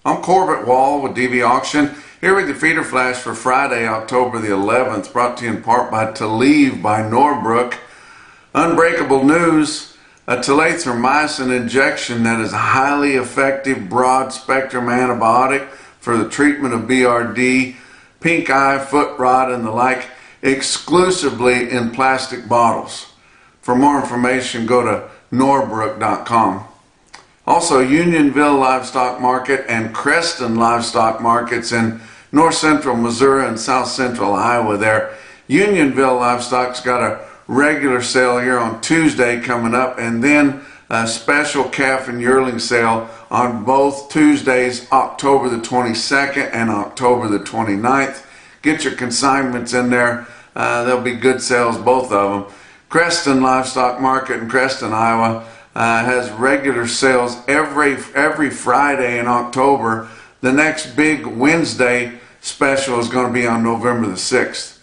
I'm Corbett Wall with DVAuction, here with your feeder flash for Friday, October the 11th, brought to you in part by Talieve by Norbrook. Unbreakable news, a talithromycin injection that is a highly effective broad-spectrum antibiotic for the treatment of BRD, pink eye, foot rot, and the like, exclusively in plastic bottles. For more information, go to norbrook.com. Also, Unionville Livestock Market and Creston Livestock Markets in north central Missouri and south central Iowa there. Unionville Livestock's got a regular sale here on Tuesday coming up, and then a special calf and yearling sale on both Tuesdays, October the 22nd and October the 29th. Get your consignments in there. There'll be good sales, both of them. Creston Livestock Market in Creston, Iowa has regular sales every Friday in October. The next big Wednesday special is going to be on November the 6th.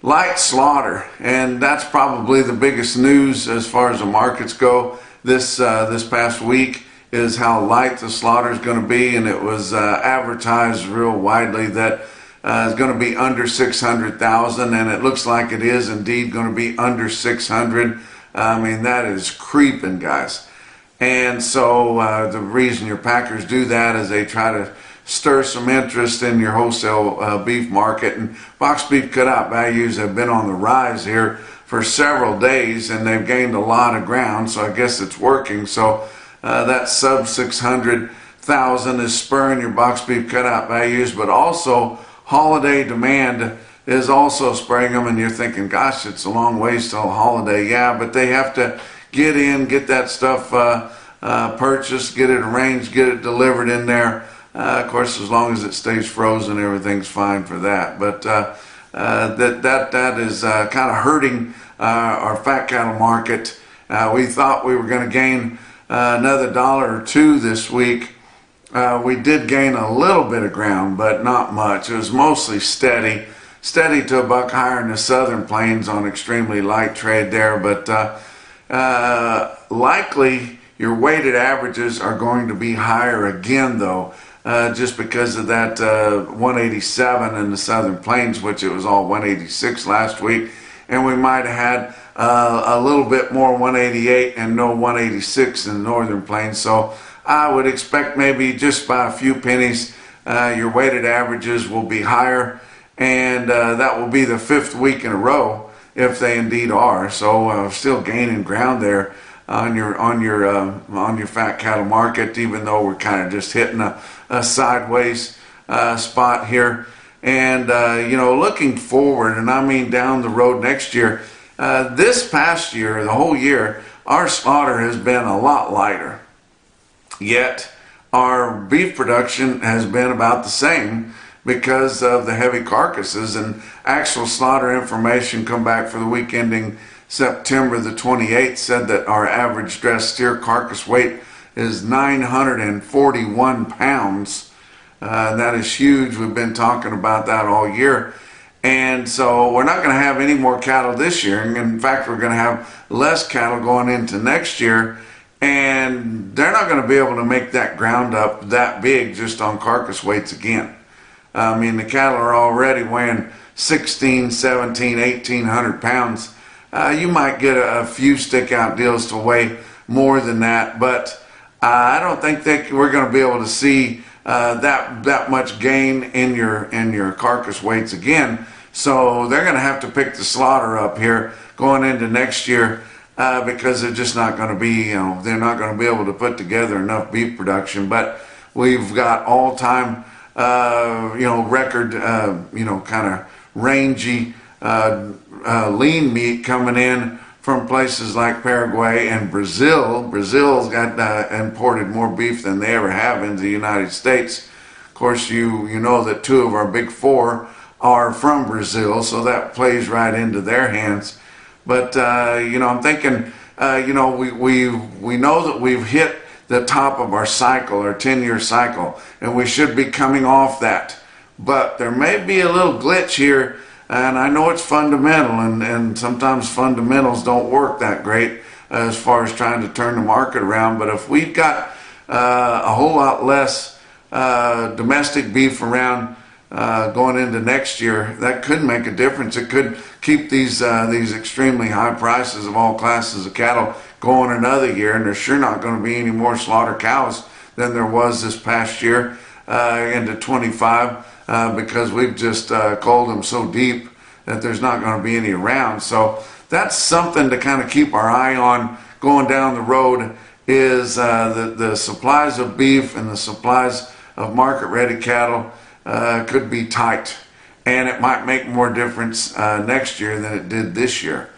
Light slaughter, and that's probably the biggest news as far as the markets go this past week, is how light the slaughter is going to be, and it was advertised real widely that it's going to be under 600,000, and it looks like it is indeed going to be under 600. I mean, that is creeping, guys. And so the reason your packers do that is they try to stir some interest in your wholesale beef market. And box beef cutout values have been on the rise here for several days, and they've gained a lot of ground, so I guess it's working. So that sub 600,000 is spurring your box beef cutout values, but also holiday demand is also spurring them, and you're thinking, gosh, it's a long ways till holiday. Yeah, but they have to get in, get that stuff purchased, get it arranged, get it delivered in there. Of course, as long as it stays frozen, everything's fine for that. But that is kind of hurting our fat cattle market. We thought we were going to gain another $1 or $2 this week. We did gain a little bit of ground, but not much. It was mostly steady to a buck higher in the southern plains on extremely light trade there. But likely your weighted averages are going to be higher again, though, just because of that 187 in the southern plains, which it was all 186 last week, and we might have had a little bit more 188 and no 186 in the northern plains. So I would expect maybe just by a few pennies your weighted averages will be higher, and that will be the 5th week in a row if they indeed are. So still gaining ground there on your fat cattle market, even though we're kind of just hitting a sideways spot here. And you know, looking forward, and I mean down the road next year, this past year, the whole year, our slaughter has been a lot lighter, yet our beef production has been about the same because of the heavy carcasses. And actual slaughter information come back for the week ending September the 28th said that our average dressed steer carcass weight is 941 pounds. That is huge. We've been talking about that all year. And so we're not going to have any more cattle this year. And in fact, we're going to have less cattle going into next year. And they're not going to be able to make that ground up that big just on carcass weights again. I mean, the cattle are already weighing 1,600, 1,700, 1,800 pounds. You might get a few stick-out deals to weigh more than that, but I don't think we're going to be able to see that much gain in your carcass weights again. So they're going to have to pick the slaughter up here going into next year because they're just not going to be, they're not going to be able to put together enough beef production. But we've got all-time record, kind of rangy lean meat coming in from places like Paraguay and Brazil. Brazil's got imported more beef than they ever have into the United States. Of course, you know that 2 of our big 4 are from Brazil, so that plays right into their hands. But I'm thinking, we know that we've hit the top of our cycle, our 10-year cycle, and we should be coming off that. But there may be a little glitch here, and I know it's fundamental, and sometimes fundamentals don't work that great as far as trying to turn the market around. But if we've got a whole lot less domestic beef around going into next year, that could make a difference. It could keep these extremely high prices of all classes of cattle going another year, and there's sure not going to be any more slaughter cows than there was this past year into 25 because we've just culled them so deep that there's not going to be any around. So that's something to kind of keep our eye on going down the road, is the supplies of beef and the supplies of market-ready cattle could be tight, and it might make more difference next year than it did this year.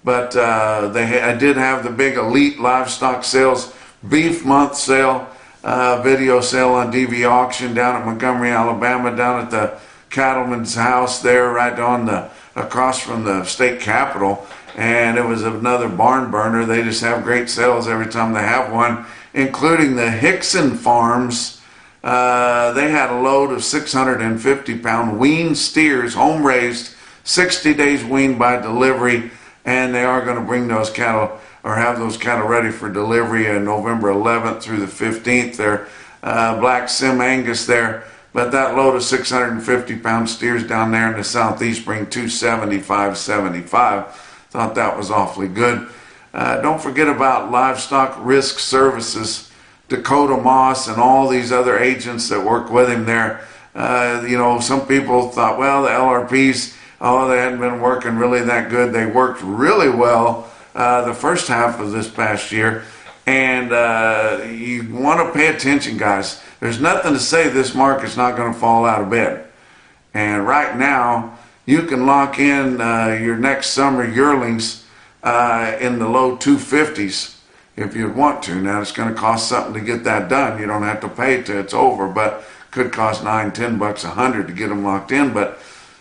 But I did have the big elite livestock sales beef month sale, video sale on DVAuction down at Montgomery, Alabama, down at the cattleman's house there, right on across from the state capitol. And it was another barn burner. They just have great sales every time they have one, including the Hickson Farms. They had a load of 650-pound weaned steers, home raised, 60 days weaned by delivery, and they are going to bring those cattle, or have those cattle ready for delivery on November 11th through the 15th. They're Black Sim Angus there, but that load of 650-pound steers down there in the southeast bring 275.75. Thought that was awfully good. Don't forget about Livestock Risk Services, Dakota Moss, and all these other agents that work with him there. You know, some people thought, well, the LRPs, oh, they hadn't been working really that good. They worked really well the first half of this past year, and you want to pay attention, guys. There's nothing to say this market's not going to fall out of bed. And right now, you can lock in your next summer yearlings in the low 250s if you'd want to. Now, it's going to cost something to get that done. You don't have to pay till it's over, but could cost $9, $10, $100 to get them locked in. But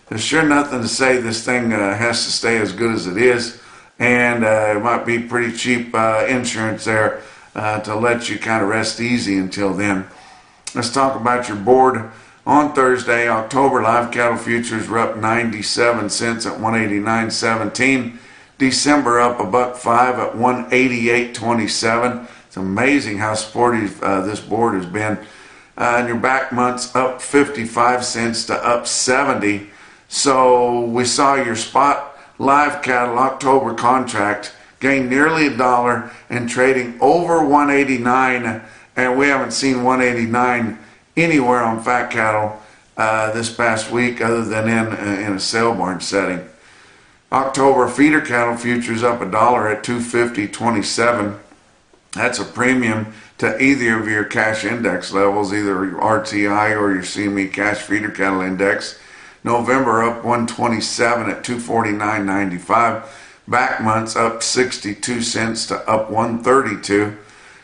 there's sure nothing to say this thing has to stay as good as it is. And it might be pretty cheap insurance there to let you kind of rest easy until then. Let's talk about your board. On Thursday, October live cattle futures were up 97 cents at 189.17. December up $1.05 at 188.27. It's amazing how sporty this board has been. And your back months up 55 cents to up 70. So we saw your spot live cattle October contract gain nearly $1 and trading over 189, and we haven't seen 189 anywhere on fat cattle this past week other than in a sale barn setting. October feeder cattle futures up $1 at 250.27. That's a premium to either of your cash index levels, either your RTI or your CME cash feeder cattle index. November up 127 at 249.95. Back months up 62 cents to up 132.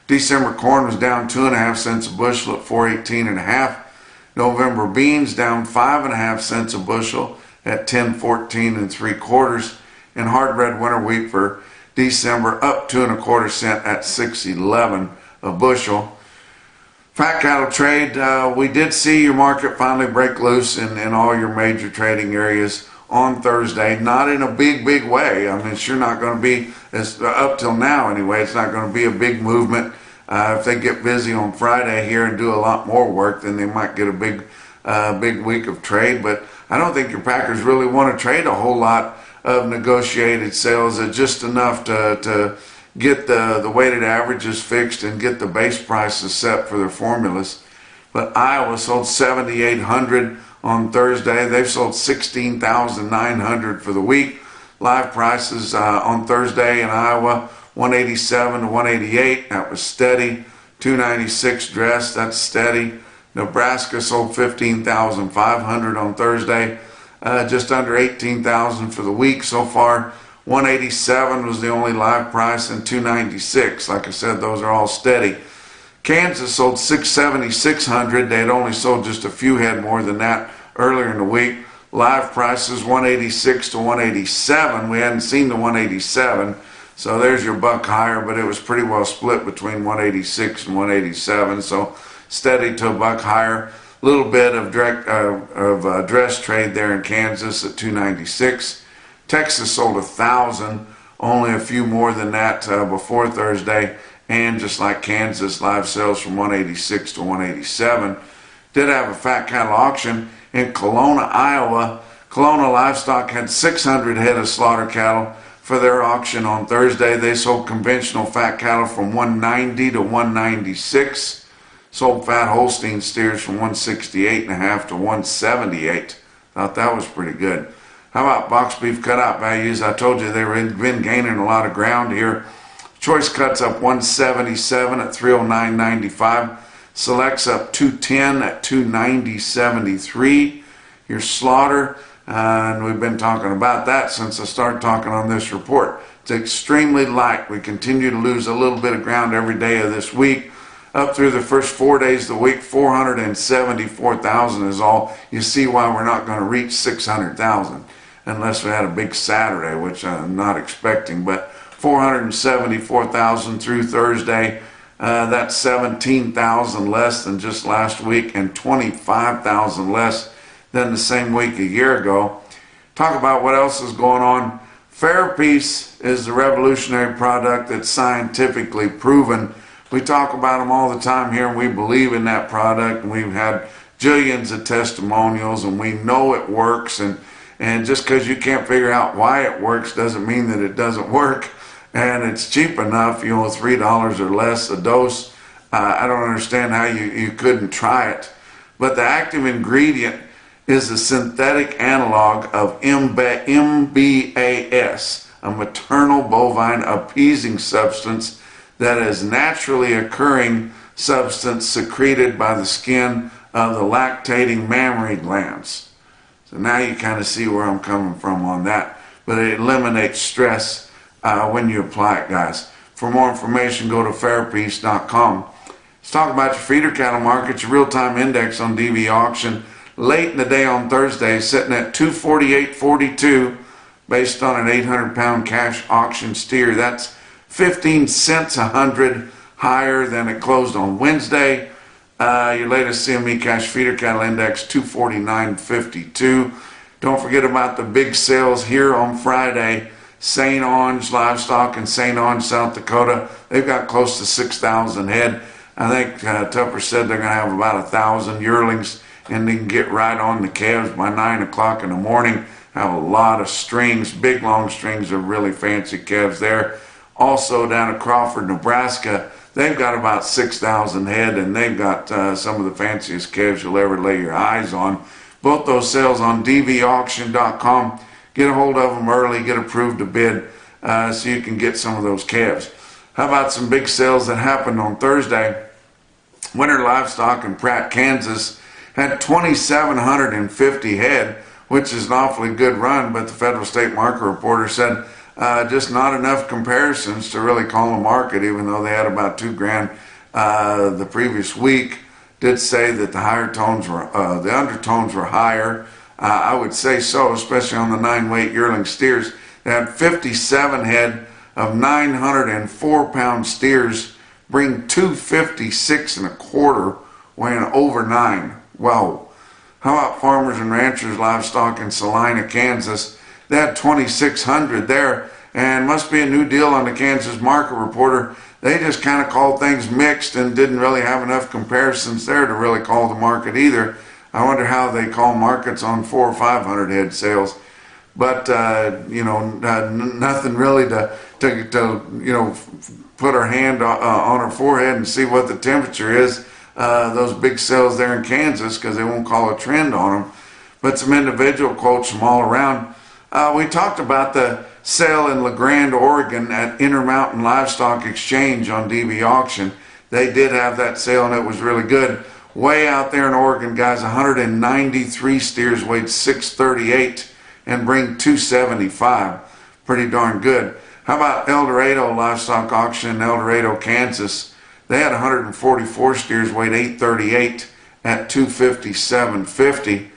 December corn was down 2.5 cents a bushel at 418.5. November beans down 5.5 cents a bushel at 1014.75. And hard red winter wheat for December up 2.25 cents at 611 a bushel. Fat cattle trade, we did see your market finally break loose in all your major trading areas on Thursday. Not in a big way. I mean, it's sure not going to be, up till now anyway, it's not going to be a big movement. If they get busy on Friday here and do a lot more work, then they might get a big week of trade. But I don't think your packers really want to trade a whole lot of negotiated sales. It's just enough to get the weighted averages fixed and get the base prices set for their formulas. But Iowa sold 7,800 on Thursday. They've sold 16,900 for the week. Live prices on Thursday in Iowa, 187 to 188. That was steady. 296 dress. That's steady. Nebraska sold 15,500 on Thursday. Just under 18,000 for the week so far. 187 was the only live price, and 296. Like I said, those are all steady. Kansas sold 6,600. They had only sold just a few head more than that earlier in the week. Live prices 186 to 187. We hadn't seen the 187, so there's your buck higher, but it was pretty well split between 186 and 187. So steady to a buck higher. A little bit of dress trade there in Kansas at 296. Texas sold 1,000, only a few more than that before Thursday, and just like Kansas, live sales from 186 to 187. did have a fat cattle auction in Kelowna, Iowa. Kelowna Livestock had 600 head of slaughter cattle for their auction on Thursday. They sold conventional fat cattle from 190 to 196. Sold fat Holstein steers from 168.5 to 178. Thought that was pretty good. How about box beef cutout values? I told you they've been gaining a lot of ground here. Choice cuts up 177 at 309.95. Selects up 210 at 290.73. Your slaughter, and we've been talking about that since I started talking on this report. It's extremely light. We continue to lose a little bit of ground every day of this week. Up through the first 4 days of the week, 474,000 is all. You see why we're not going to reach 600,000 unless we had a big Saturday, which I'm not expecting. But 474,000 through Thursday. That's 17,000 less than just last week and 25,000 less than the same week a year ago. Talk about what else is going on. Fairpiece is the revolutionary product that's scientifically proven. We talk about them all the time here, and we believe in that product, and we've had jillions of testimonials, and we know it works. And just because you can't figure out why it works doesn't mean that it doesn't work. And it's cheap enough, $3 or less a dose. I don't understand how you couldn't try it. But the active ingredient is a synthetic analog of MBAS, a maternal bovine appeasing substance that is naturally occurring substance secreted by the skin of the lactating mammary glands. So now you kind of see where I'm coming from on that. But it eliminates stress when you apply it, guys. For more information, go to fairpiece.com. Let's talk about your feeder cattle market. Your real-time index on DVAuction late in the day on Thursday, sitting at 248.42 based on an 800-pound cash auction steer. That's 15 cents a hundred higher than it closed on Wednesday. Your latest CME cash feeder cattle index 249.52. Don't forget about the big sales here on Friday. St. Onge Livestock in St. Onge, South Dakota. They've got close to 6,000 head. I think Tupper said they're going to have about 1,000 yearlings, and they can get right on the calves by 9 o'clock in the morning. Have a lot of strings, big long strings of really fancy calves there. Also down at Crawford, Nebraska, they've got about 6,000 head, and they've got some of the fanciest calves you'll ever lay your eyes on. Both those sales on DVAuction.com. Get a hold of them early, get approved to bid so you can get some of those calves. How about some big sales that happened on Thursday? Winter Livestock in Pratt, Kansas had 2,750 head, which is an awfully good run, but the Federal State Market Reporter said just not enough comparisons to really call a market, even though they had about $2,000 the previous week. Did say that the the undertones were higher. I would say so, especially on the 9-weight yearling steers. They had 57 head of 904-pound steers, bring 256 and a quarter, weighing over 9. Wow. How about Farmers and Ranchers Livestock in Salina, Kansas? They had 2,600 there, and must be a new deal on the Kansas Market Reporter. They just kind of called things mixed and didn't really have enough comparisons there to really call the market either. I wonder how they call markets on 400 or 500 head sales. But, nothing really to put our hand on our forehead and see what the temperature is. Those big sales there in Kansas, because they won't call a trend on them. But some individual quotes from all around. We talked about the sale in LeGrand, Oregon at Intermountain Livestock Exchange on DVAuction. They did have that sale, and it was really good. Way out there in Oregon, guys, 193 steers weighed 638 and bring 275. Pretty darn good. How about El Dorado Livestock Auction in El Dorado, Kansas? They had 144 steers weighed 838 at 257.50.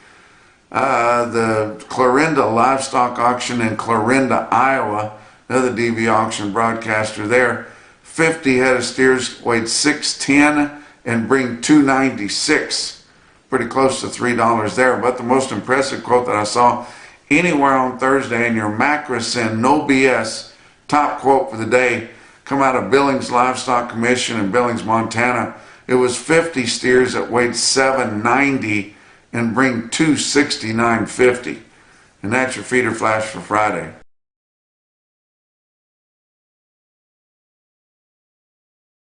The Clarinda Livestock Auction in Clarinda, Iowa, another DVAuction broadcaster there. 50 head of steers weighed 610 and bring 296. Pretty close to $3 there. But the most impressive quote that I saw anywhere on Thursday in your Macrocin, no BS, top quote for the day, come out of Billings Livestock Commission in Billings, Montana. It was 50 steers that weighed 790 and bring 269.50. And that's your feeder flash for Friday.